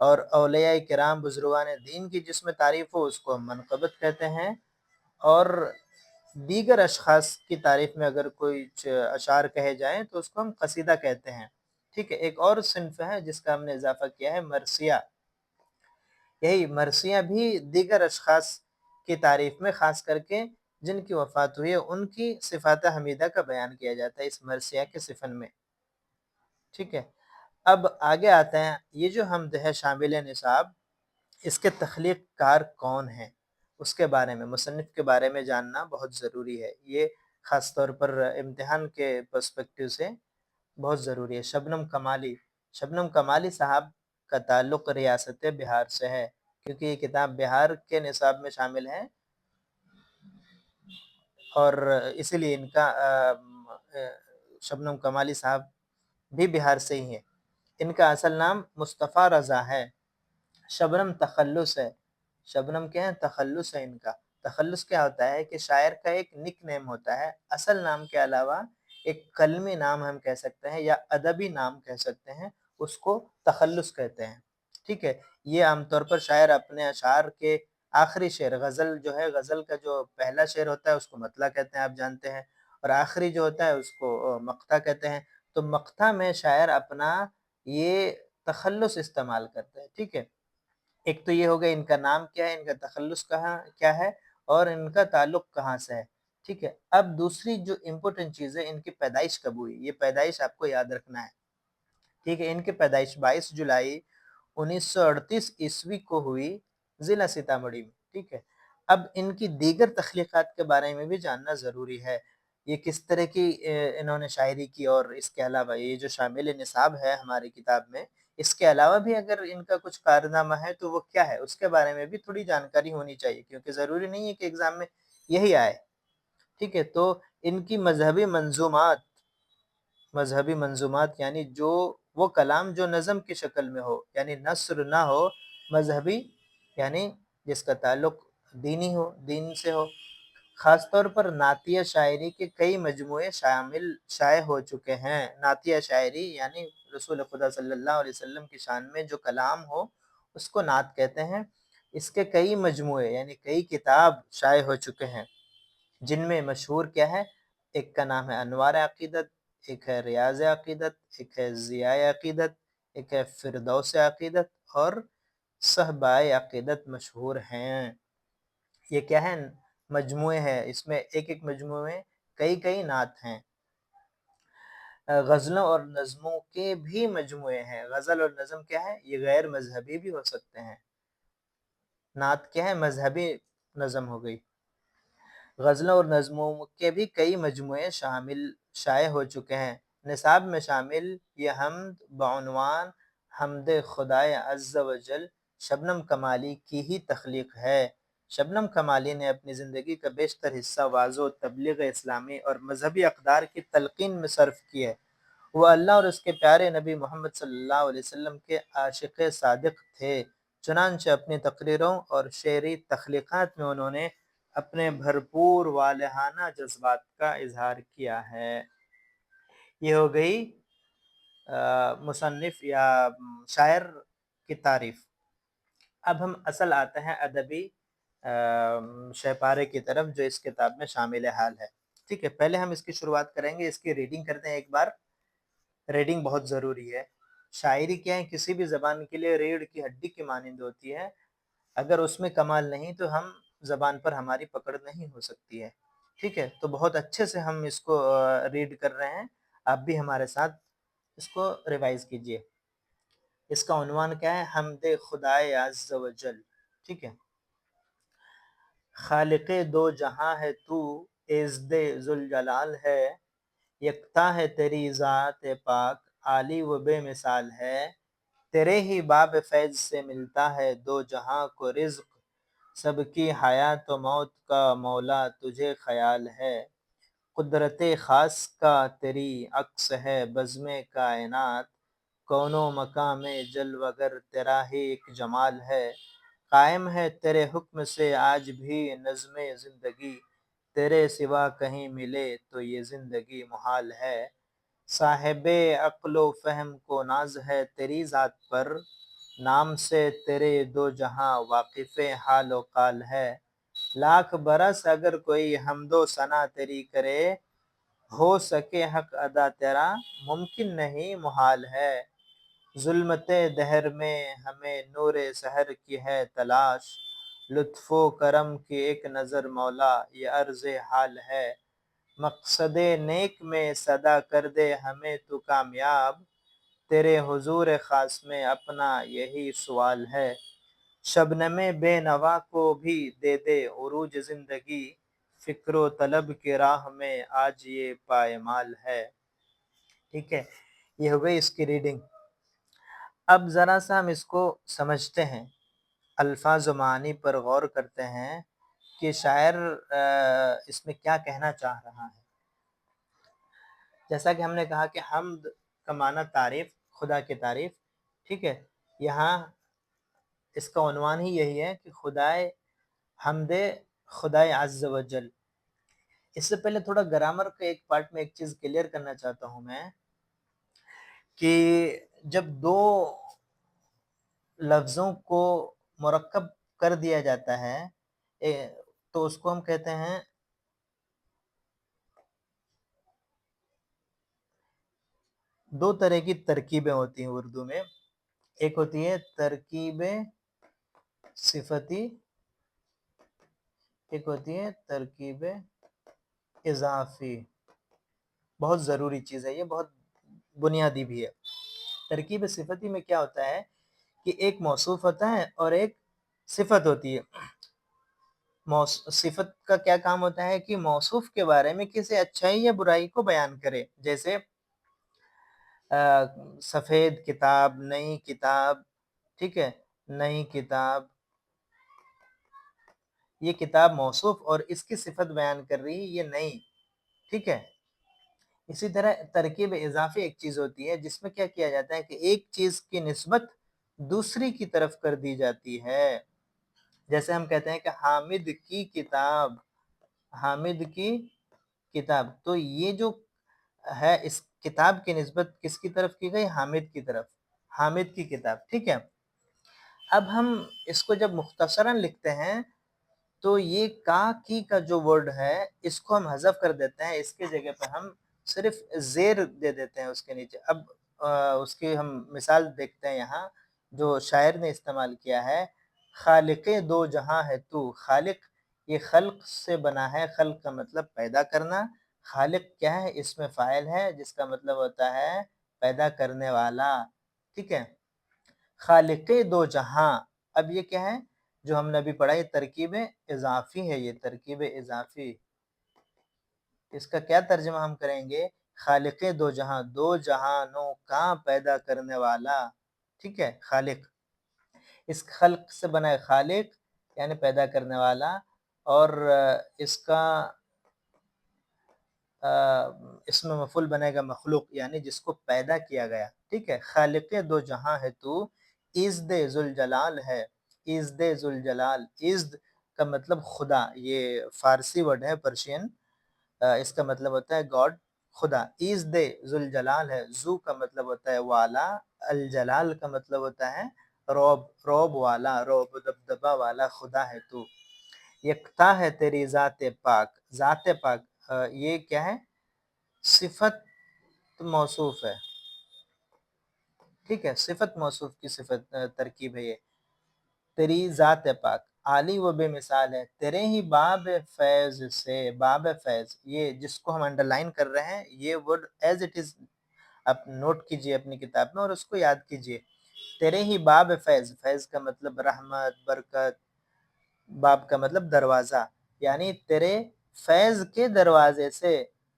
اور اولیاء کرام بزرگان دین کی جس میں تعریف ہو اس کو ہم منقبت کہتے ہیں، اور دیگر اشخاص کی تعریف میں اگر کوئی اشعار کہے جائیں تو اس کو ہم قصیدہ کہتے ہیں، ٹھیک ہے۔ ایک اور صنف ہے جس کا ہم نے اضافہ کیا ہے، مرثیہ۔ یہی مرثیہ بھی دیگر اشخاص کی تعریف میں، خاص کر کے جن کی وفات ہوئی ہے ان کی صفات حمیدہ کا بیان کیا جاتا ہے اس مرثیہ کے صفن میں، ٹھیک ہے۔ اب آگے آتے ہیں، یہ جو حمد ہے شامل نصاب، اس کے تخلیق کار کون ہیں اس کے بارے میں، مصنف کے بارے میں جاننا بہت ضروری ہے۔ یہ خاص طور پر امتحان کے پرسپیکٹیو سے بہت ضروری ہے۔ شبنم کمالی صاحب کا تعلق ریاست بہار سے ہے، کیونکہ یہ کتاب بہار کے نصاب میں شامل ہے، اور اسی لیے ان کا شبنم کمالی صاحب بھی بہار سے ہی ہیں۔ ان کا اصل نام مصطفیٰ رضا ہے، شبنم تخلص ہے۔ شبنم کیا ہے؟ تخلص ہے ان کا۔ تخلص کیا ہوتا ہے کہ شاعر کا ایک نک نیم ہوتا ہے، اصل نام کے علاوہ ایک قلمی نام ہم کہہ سکتے ہیں یا ادبی نام کہہ سکتے ہیں، اس کو تخلص کہتے ہیں، ٹھیک ہے۔ یہ عام طور پر شاعر اپنے اشعار کے آخری شعر، غزل جو ہے، غزل کا جو پہلا شعر ہوتا ہے اس کو مطلع کہتے ہیں، آپ جانتے ہیں، اور آخری جو ہوتا ہے اس کو مقطع کہتے ہیں۔ تو مقطع میں شاعر اپنا یہ تخلص استعمال کرتا ہے، ٹھیک ہے۔ ایک تو یہ ہو گیا ان کا نام کیا ہے، ان کا تخلص کیا ہے، اور ان کا تعلق کہاں سے ہے، ٹھیک ہے۔ اب دوسری جو امپورٹنٹ چیز ہے، ان کی پیدائش کب ہوئی، یہ پیدائش آپ کو یاد رکھنا ہے، ٹھیک ہے۔ ان کی پیدائش 22 جولائی 1938 عیسوی کو ہوئی، ضلع سیتامڑھی میں، ٹھیک ہے۔ اب ان کی دیگر تخلیقات کے بارے میں بھی جاننا ضروری ہے، یہ کس طرح کی انہوں نے شاعری کی، اور اس کے علاوہ یہ جو شامل نصاب ہے ہماری کتاب میں، اس کے علاوہ بھی اگر ان کا کچھ کارنامہ ہے تو وہ کیا ہے، اس کے بارے میں بھی تھوڑی جانکاری ہونی چاہیے، کیونکہ ضروری نہیں ہے کہ ایگزام میں یہی آئے، ٹھیک ہے۔ تو ان کی مذہبی منظومات یعنی جو وہ کلام جو نظم کی شکل میں ہو، یعنی نثر نہ ہو، مذہبی یعنی جس کا تعلق دینی ہو، دین سے ہو، خاص طور پر نعتیہ شاعری کے کئی مجموعے شائع ہو چکے ہیں۔ نعتیہ شاعری یعنی رسول خدا صلی اللہ علیہ وسلم کی شان میں جو کلام ہو اس کو نعت کہتے ہیں۔ اس کے کئی مجموعے یعنی کئی کتاب شائع ہو چکے ہیں، جن میں مشہور کیا ہے، ایک کا نام ہے انوار عقیدت، ایک ہے ریاض عقیدت، ایک ہے ضیاء عقیدت، ایک ہے فردوس عقیدت، اور صحبائے عقیدت مشہور ہیں۔ یہ کیا ہے؟ مجموعے ہیں، اس میں ایک ایک مجموعے میں کئی نعت ہیں۔ غزلوں اور نظموں کے بھی مجموعے ہیں۔ غزل اور نظم کیا ہے؟ یہ غیر مذہبی بھی ہو سکتے ہیں۔ نعت کیا ہے؟ مذہبی نظم ہو گئی۔ غزلوں اور نظموں کے بھی کئی مجموعے شائع ہو چکے ہیں۔ نصاب میں شامل یہ حمد بعنوان حمد خدائے عز و جل شبنم کمالی کی ہی تخلیق ہے۔ شبنم کمالی نے اپنی زندگی کا بیشتر حصہ وعظ و تبلیغ اسلامی اور مذہبی اقدار کی تلقین میں صرف کی ہے۔ وہ اللہ اور اس کے پیارے نبی محمد صلی اللہ علیہ وسلم کے عاشق صادق تھے، چنانچہ اپنی تقریروں اور شعری تخلیقات میں انہوں نے اپنے بھرپور والہانہ جذبات کا اظہار کیا ہے۔ یہ ہو گئی مصنف یا شاعر کی تعریف۔ اب ہم اصل آتے ہیں ادبی شہپارے کی طرف جو اس کتاب میں شامل حال ہے، ٹھیک ہے۔ پہلے ہم اس کی شروعات کریں گے، اس کی ریڈنگ کرتے ہیں ایک بار۔ ریڈنگ بہت ضروری ہے۔ شاعری کیا ہے؟ کسی بھی زبان کے لیے ریڑھ کی ہڈی کی مانند ہوتی ہے، اگر اس میں کمال نہیں تو ہم زبان پر ہماری پکڑ نہیں ہو سکتی ہے، ٹھیک ہے۔ تو بہت اچھے سے ہم اس کو ریڈ کر رہے ہیں، آپ بھی ہمارے ساتھ اس کو ریوائز کیجئے۔ اس کا عنوان کیا ہے؟ حمد خدائے عز و جل، ٹھیک ہے۔ خالق دو جہاں ہے تو، ایزد ذوالجلال ہے، یکتا ہے تیری ذات پاک، عالی و بے مثال ہے، تیرے ہی باب فیض سے ملتا ہے دو جہاں کو رزق، سب کی حیات و موت کا مولا تجھے خیال ہے، قدرت خاص کا تیری عکس ہے بزم کائنات، کون و مکاں میں جلوہ گر تیرا ہی ایک جمال ہے، قائم ہے تیرے حکم سے آج بھی نظم زندگی، تیرے سوا کہیں ملے تو یہ زندگی محال ہے، صاحب عقل و فہم کو ناز ہے تیری ذات پر، نام سے تیرے دو جہاں واقف حال و قال ہے، لاکھ برس اگر کوئی حمد و ثنا تیری کرے، ہو سکے حق ادا تیرا ممکن نہیں محال ہے۔ ظلمت دہر میں ہمیں نور سحر کی ہے تلاش، لطف و کرم کی ایک نظر مولا یہ عرض حال ہے۔ مقصد نیک میں صدا کر دے ہمیں تو کامیاب، تیرے حضور خاص میں اپنا یہی سوال ہے۔ شبنم بے نوا کو بھی دے دے عروج زندگی، فکر و طلب کی راہ میں آج یہ پائمال ہے۔ ٹھیک ہے، یہ ہو گئی اس کی ریڈنگ۔ اب ذرا سا ہم اس کو سمجھتے ہیں، الفاظ و معنی پر غور کرتے ہیں کہ شاعر اس میں کیا کہنا چاہ رہا ہے۔ جیسا کہ ہم نے کہا کہ حمد کا معنی تعریف، خدا کی تعریف، ٹھیک ہے، یہاں اس کا عنوان ہی یہی ہے کہ خدائے حمد خدائے عز و جل۔ اس سے پہلے تھوڑا گرامر کا ایک پارٹ میں ایک چیز کلیئر کرنا چاہتا ہوں میں، کہ جب دو لفظوں کو مرکب کر دیا جاتا ہے تو اس کو ہم کہتے ہیں دو طرح کی ترکیبیں ہوتی ہیں اردو میں، ایک ہوتی ہے ترکیب صفتی، ایک ہوتی ہے ترکیب اضافی۔ بہت ضروری چیز ہے یہ، بہت بنیادی بھی ہے۔ ترکیب صفتی میں کیا ہوتا ہے کہ ایک موصوف ہوتا ہے اور ایک صفت ہوتی ہے۔ صفت کا کیا کام ہوتا ہے کہ موصوف کے بارے میں کسی اچھائی یا برائی کو بیان کرے، جیسے سفید کتاب، نئی کتاب، ٹھیک ہے، نئی کتاب، یہ کتاب موصوف اور اس کی صفت بیان کر رہی ہے یہ نئی، ٹھیک ہے۔ اسی طرح ترکیب اضافی ایک چیز ہوتی ہے جس میں کیا کیا جاتا ہے کہ ایک چیز کی نسبت دوسری کی طرف کر دی جاتی ہے، جیسے ہم کہتے ہیں کہ حامد کی کتاب، حامد کی کتاب، تو یہ جو ہے اس کتاب کی نسبت کس کی طرف کی گئی؟ حامد کی طرف، حامد کی کتاب، ٹھیک ہے۔ اب ہم اس کو جب مختصراً لکھتے ہیں تو یہ کی کا جو ورڈ ہے اس کو ہم حذف کر دیتے ہیں، اس کی جگہ پہ ہم صرف زیر دے دیتے ہیں اس کے نیچے۔ اب اس کی ہم مثال دیکھتے ہیں یہاں جو شاعر نے استعمال کیا ہے، خالق دو جہاں ہے تو، خالق یہ خلق سے بنا ہے، خلق کا مطلب پیدا کرنا، خالق کیا ہے؟ اس میں فاعل ہے جس کا مطلب ہوتا ہے پیدا کرنے والا، ٹھیک ہے۔ خالق دو جہاں، اب یہ کیا ہے جو ہم نے ابھی پڑھا؟ یہ ترکیب اضافی ہے، یہ ترکیب اضافی، اس کا کیا ترجمہ ہم کریں گے؟ خالق دو جہاں، دو جہانوں کا پیدا کرنے والا، ٹھیک ہے، خالق، اس خلق سے بنا ہے خالق یعنی پیدا کرنے والا، اور اس کا اس میں مفعول بنے گا مخلوق یعنی جس کو پیدا کیا گیا، ٹھیک ہے۔ خالق دو جہاں ہے تو، عزد ذوالجلال ہے، عزد ذوالجلال، عزد کا مطلب خدا، یہ فارسی ورڈ ہے پرشین، اس کا مطلب ہوتا ہے گاڈ، خدا، عزد ذوالجلال ہے، ذو کا مطلب ہوتا ہے والا، الجلال کا مطلب ہوتا ہے روب، روب والا، روب دبدبا والا خدا ہے تو۔ یکتا ہے تیری ذات پاک، ذات پاک یہ کیا ہے؟ صفت موصوف ہے، ٹھیک ہے، صفت موصوف کی صفت ترکیب ہے یہ، تیری ذات پاک، عالی و بے مثال ہے تیرے ہی باب فیض سے، باب فیض، یہ جس کو ہم انڈرلائن کر رہے ہیں یہ ورڈ ایز اٹ از آپ نوٹ کیجئے اپنی کتاب میں اور اس کو یاد کیجئے۔ تیرے ہی باب فیض، فیض کا مطلب رحمت، برکت، باب کا مطلب دروازہ، یعنی تیرے فیض کے دروازے سے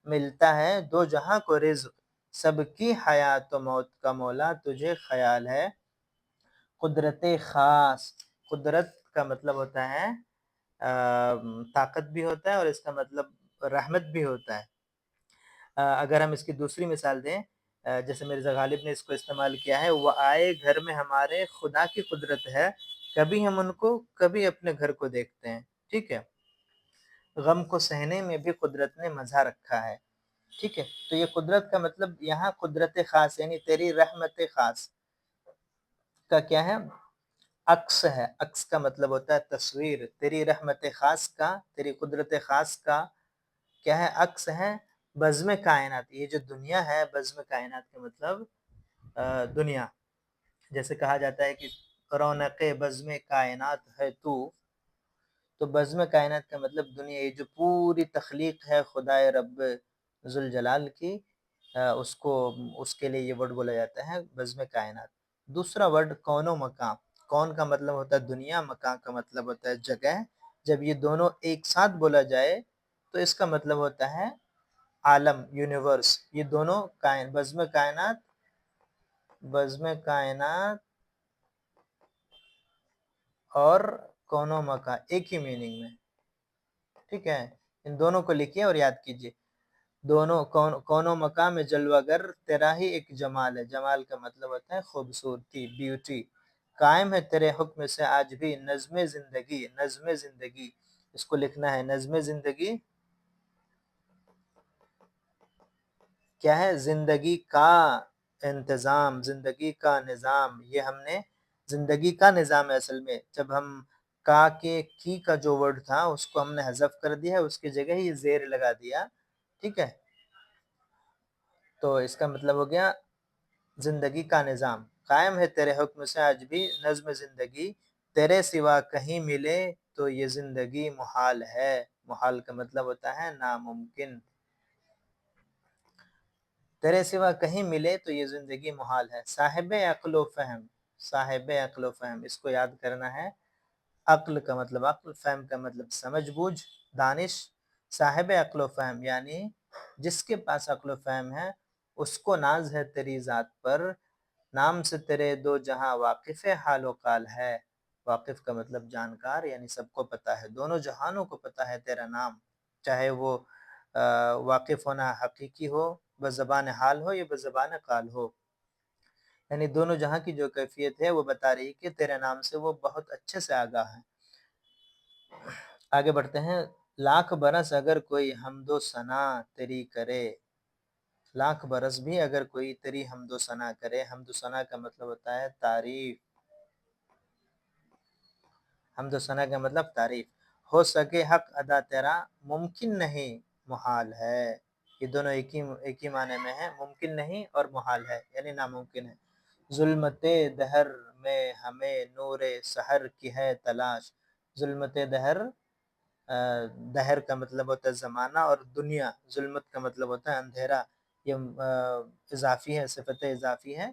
ملتا ہے دو جہاں کو رزق، سب کی حیات و موت کا مولا تجھے خیال ہے۔ قدرت خاص، قدرت کا مطلب ہوتا ہے طاقت بھی ہوتا ہے اور اس کا مطلب رحمت بھی ہوتا ہے۔ اگر ہم اس کی دوسری مثال دیں، جیسے مرزا غالب نے اس کو استعمال کیا ہے، وہ آئے گھر میں ہمارے خدا کی قدرت ہے، کبھی ہم ان کو کبھی اپنے گھر کو دیکھتے ہیں، ٹھیک ہے۔ غم کو سہنے میں بھی قدرت نے مزہ رکھا ہے، ٹھیک ہے۔ تو یہ قدرت کا مطلب یہاں قدرت خاص یعنی تیری رحمت خاص، کا کیا ہے؟ عکس ہے. عکس کا مطلب ہوتا ہے تصویر. تیری رحمت خاص کا، تیری قدرت خاص کا کیا ہے؟ عکس ہے بزم کائنات. یہ جو دنیا ہے بزم کائنات کا مطلب دنیا. جیسے کہا جاتا ہے کہ رونق بزم کائنات ہے تو بزم کائنات کا مطلب دنیا. یہ جو پوری تخلیق ہے خدائے رب ذوالجلال کی، اس کے لیے یہ ورڈ بولا جاتا ہے بزم کائنات. دوسرا ورڈ کون و مکان. کون کا مطلب ہوتا ہے دنیا، مکان کا مطلب ہوتا ہے جگہ. جب یہ دونوں ایک ساتھ بولا جائے تو اس کا مطلب ہوتا ہے عالم، یونیورس. یہ دونوں بزم کائنات اور کون و مکان ایک ہی میننگ میں. ٹھیک ہے، ان دونوں کو لکھیے اور یاد کیجیے. دونوں کون و مقام میں جلوہ گر تیرا ہی ایک جمال ہے. جمال کا مطلب ہوتا ہے خوبصورتی، بیوٹی. قائم ہے تیرے حکم سے آج بھی نظم زندگی. نظم زندگی اس کو لکھنا ہے. نظم زندگی کیا ہے؟ زندگی کا انتظام، زندگی کا نظام. یہ ہم نے زندگی کا نظام ہے اصل میں. جب ہم کی کا جو ورڈ تھا اس کو ہم نے حذف کر دیا ہے، اس کی جگہ ہی زیر لگا دیا. ٹھیک ہے، تو اس کا مطلب ہو گیا زندگی کا نظام. قائم ہے تیرے حکم سے آج بھی نظم زندگی. تیرے سوا کہیں ملے تو یہ زندگی محال ہے. محال کا مطلب ہوتا ہے ناممکن. تیرے سوا کہیں ملے تو یہ زندگی محال ہے. صاحب عقل و فہم. صاحب عقل و فہم اس کو یاد کرنا ہے. عقل کا مطلب عقل، فہم کا مطلب سمجھ بوجھ، دانش. صاحب عقل و فہم یعنی جس کے پاس عقل و فہم ہے اس کو ناز ہے تیری ذات پر. نام سے تیرے دو جہاں واقف حال و قال ہے. واقف کا مطلب جانکار، یعنی سب کو پتہ ہے، دونوں جہانوں کو پتہ ہے تیرا نام. چاہے وہ واقف ہونا حقیقی ہو، بزبان حال ہو یا بزبان قال ہو. یعنی دونوں جہاں کی جو کیفیت ہے وہ بتا رہی کہ تیرے نام سے وہ بہت اچھے سے آگاہ ہے. آگے بڑھتے ہیں. لاکھ برس اگر کوئی حمد و ثنا تیری کرے. لاکھ برس بھی اگر کوئی تیری حمد و ثنا کرے. حمد و ثنا کا مطلب ہوتا ہے تعریف. حمد و ثنا کا مطلب تعریف. ہو سکے حق ادا تیرا ممکن نہیں محال ہے. یہ دونوں ایک ہی معنی میں ہیں، ممکن نہیں اور محال ہے یعنی ناممکن ہے. ظلمت دہر میں ہمیں نور سحر کی ہے تلاش. ظلمت دہر، دہر کا مطلب ہوتا ہے زمانہ اور دنیا. ظلمت کا مطلب ہوتا ہے اندھیرا. یہ اضافی ہے، صفت اضافی ہے،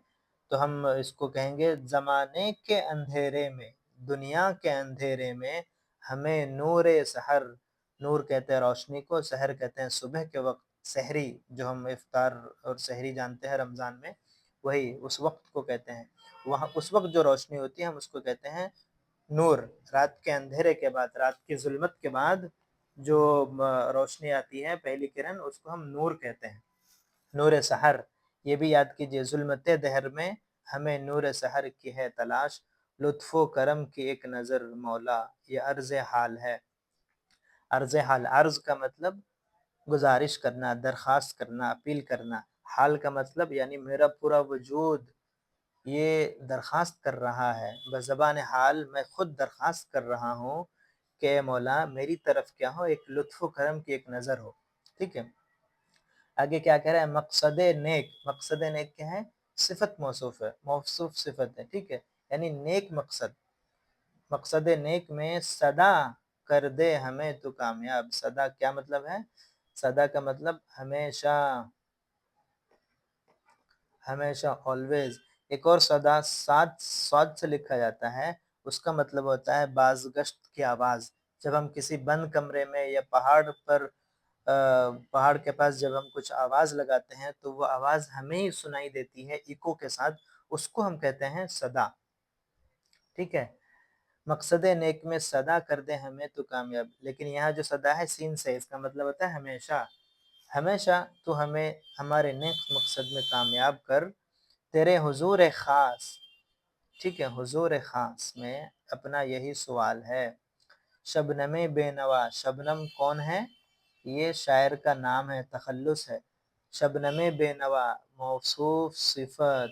تو ہم اس کو کہیں گے زمانے کے اندھیرے میں، دنیا کے اندھیرے میں ہمیں نور سحر. نور کہتے ہیں روشنی کو، سحر کہتے ہیں صبح کے وقت. سحری جو ہم افطار اور سحری جانتے ہیں رمضان میں، وہی اس وقت کو کہتے ہیں. وہاں اس وقت جو روشنی ہوتی ہے ہم اس کو کہتے ہیں نور. رات کے اندھیرے کے بعد، رات کی ظلمت کے بعد جو روشنی آتی ہے پہلی کرن، اس کو ہم نور کہتے ہیں، نور سحر. یہ بھی یاد کیجئے. ظلمت دہر میں ہمیں نور سحر کی ہے تلاش. لطف و کرم کی ایک نظر مولا. یہ عرض حال ہے. عرض حال، عرض کا مطلب گزارش کرنا، درخواست کرنا، اپیل کرنا. حال کا مطلب یعنی میرا پورا وجود یہ درخواست کر رہا ہے. بزبان حال میں خود درخواست کر رہا ہوں کہ اے مولا میری طرف کیا ہو، ایک لطف و کرم کی ایک نظر ہو. ٹھیک ہے، آگے کیا کہہ رہا ہے؟ مقصد نیک. مقصد نیک کیا ہے؟ صفت موصوف ہے، موصوف صفت ہے. ٹھیک ہے، یعنی نیک مقصد. مقصد نیک میں صدا کر دے ہمیں تو کامیاب. صدا کیا مطلب ہے؟ صدا کا مطلب ہمیشہ، ہمیشہ، آلویز. ایک اور صدا صاد سے لکھا جاتا ہے، اس کا مطلب ہوتا ہے بازگشت کی آواز. جب ہم کسی بند کمرے میں یا پہاڑ کے پاس جب ہم کچھ آواز لگاتے ہیں تو وہ آواز ہمیں ہی سنائی دیتی ہے ایکو کے ساتھ، اس کو ہم کہتے ہیں صدا. ٹھیک ہے، مقصد نیک میں صدا کر دے ہمیں تو کامیاب. لیکن یہاں جو صدا ہے سین سے، اس کا مطلب ہوتا ہے ہمیشہ. ہمیشہ تو ہمیں ہمارے نیک مقصد میں کامیاب کر. تیرے حضور خاص. ٹھیک ہے، حضور خاص میں اپنا یہی سوال ہے. شبنم بے نوا. شبنم کون ہے؟ یہ شاعر کا نام ہے، تخلص ہے. شبنم بے نوا موصوف صفت.